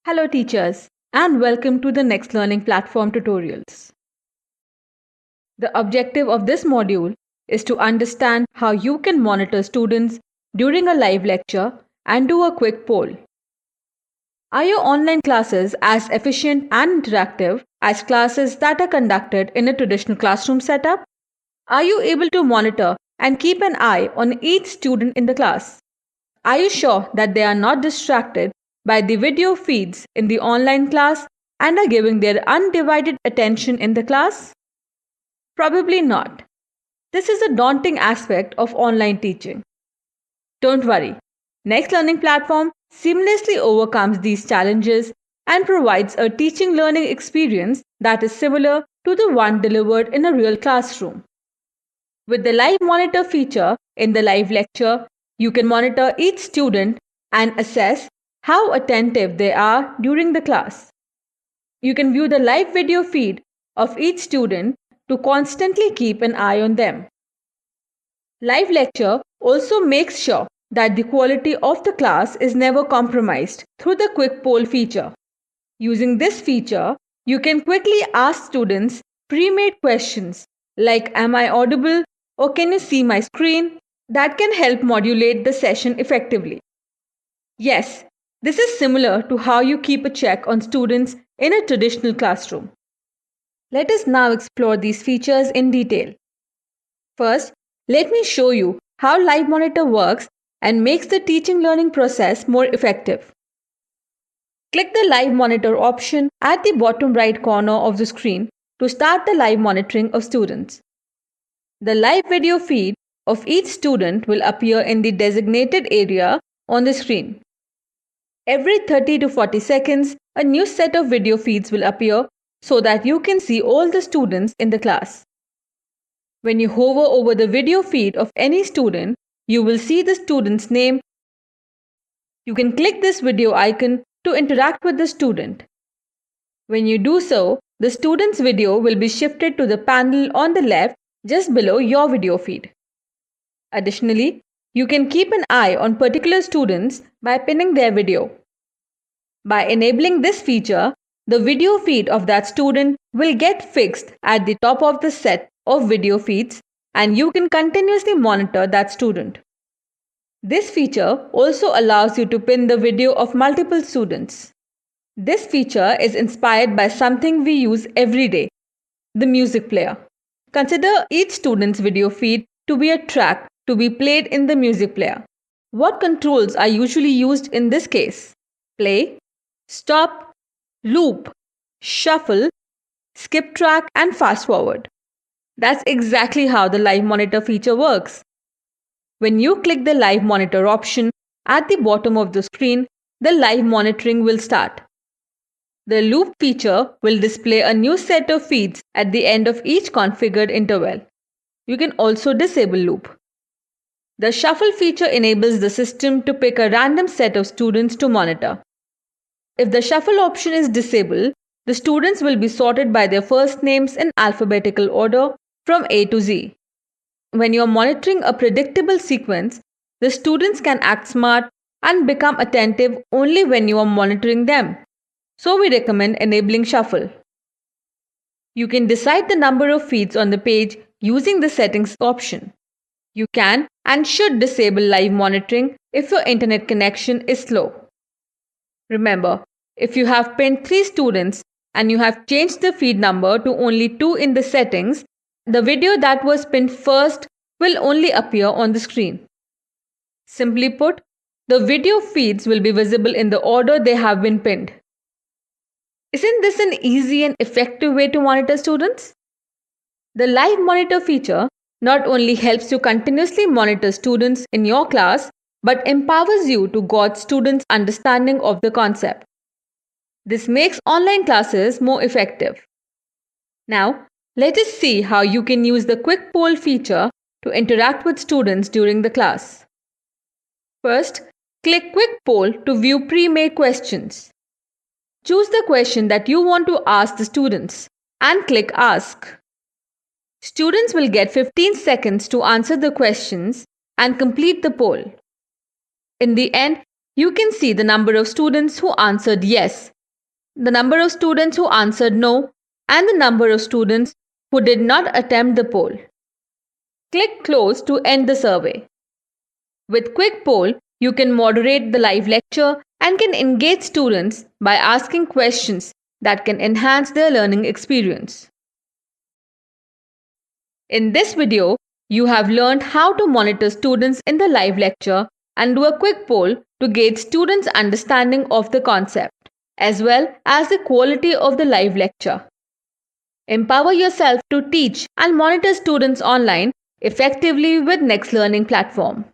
Hello teachers and welcome to the Next Learning Platform tutorials. The objective of this module is to understand how you can monitor students during a live lecture and do a quick poll. Are your online classes as efficient and interactive as classes that are conducted in a traditional classroom setup? Are you able to monitor and keep an eye on each student in the class? Are you sure that they are not distracted by the video feeds in the online class and are giving their undivided attention in the class? Probably not. This is a daunting aspect of online teaching. Don't worry. Next Learning Platform seamlessly overcomes these challenges and provides a teaching learning experience that is similar to the one delivered in a real classroom. With the live monitor feature in the live lecture, you can monitor each student and assess how attentive they are during the class. You can view the live video feed of each student to constantly keep an eye on them. Live lecture also makes sure that the quality of the class is never compromised through the quick poll feature. Using this feature, you can quickly ask students pre-made questions like "Am I audible?" or "Can you see my screen?" that can help modulate the session effectively. Yes, this is similar to how you keep a check on students in a traditional classroom. Let us now explore these features in detail. First, let me show you how Live Monitor works and makes the teaching learning process more effective. Click the Live Monitor option at the bottom right corner of the screen to start the live monitoring of students. The live video feed of each student will appear in the designated area on the screen. Every 30 to 40 seconds, a new set of video feeds will appear so that you can see all the students in the class. When you hover over the video feed of any student, you will see the student's name. You can click this video icon to interact with the student. When you do so, the student's video will be shifted to the panel on the left just below your video feed. Additionally, you can keep an eye on particular students by pinning their video. By enabling this feature, the video feed of that student will get fixed at the top of the set of video feeds and you can continuously monitor that student. This feature also allows you to pin the video of multiple students. This feature is inspired by something we use every day, the music player. Consider each student's video feed to be a track to be played in the music player. What controls are usually used in this case? Play, stop, loop, shuffle, skip track, and fast forward. That's exactly how the Live Monitor feature works. When you click the Live Monitor option at the bottom of the screen, the live monitoring will start. The loop feature will display a new set of feeds at the end of each configured interval. You can also disable loop. The shuffle feature enables the system to pick a random set of students to monitor. If the shuffle option is disabled, the students will be sorted by their first names in alphabetical order from A to Z. When you are monitoring a predictable sequence, the students can act smart and become attentive only when you are monitoring them. So we recommend enabling shuffle. You can decide the number of feeds on the page using the settings option. You can and should disable live monitoring if your internet connection is slow. Remember, if you have pinned 3 students and you have changed the feed number to only 2 in the settings, the video that was pinned first will only appear on the screen. Simply put, the video feeds will be visible in the order they have been pinned. Isn't this an easy and effective way to monitor students? The Live Monitor feature not only helps you continuously monitor students in your class, but empowers you to gauge students' understanding of the concept. This makes online classes more effective. Now, let us see how you can use the quick poll feature to interact with students during the class. First, click Quick Poll to view pre-made questions. Choose the question that you want to ask the students and click Ask. Students will get 15 seconds to answer the questions and complete the poll. In the end, you can see the number of students who answered yes the number of students who answered no, and the number of students who did not attempt the poll. Click Close to end the survey. With Quick Poll, you can moderate the live lecture and can engage students by asking questions that can enhance their learning experience. In this video, you have learned how to monitor students in the live lecture and do a quick poll to gauge students' understanding of the concept, as well as the quality of the live lecture. Empower yourself to teach and monitor students online effectively with Next Learning platform.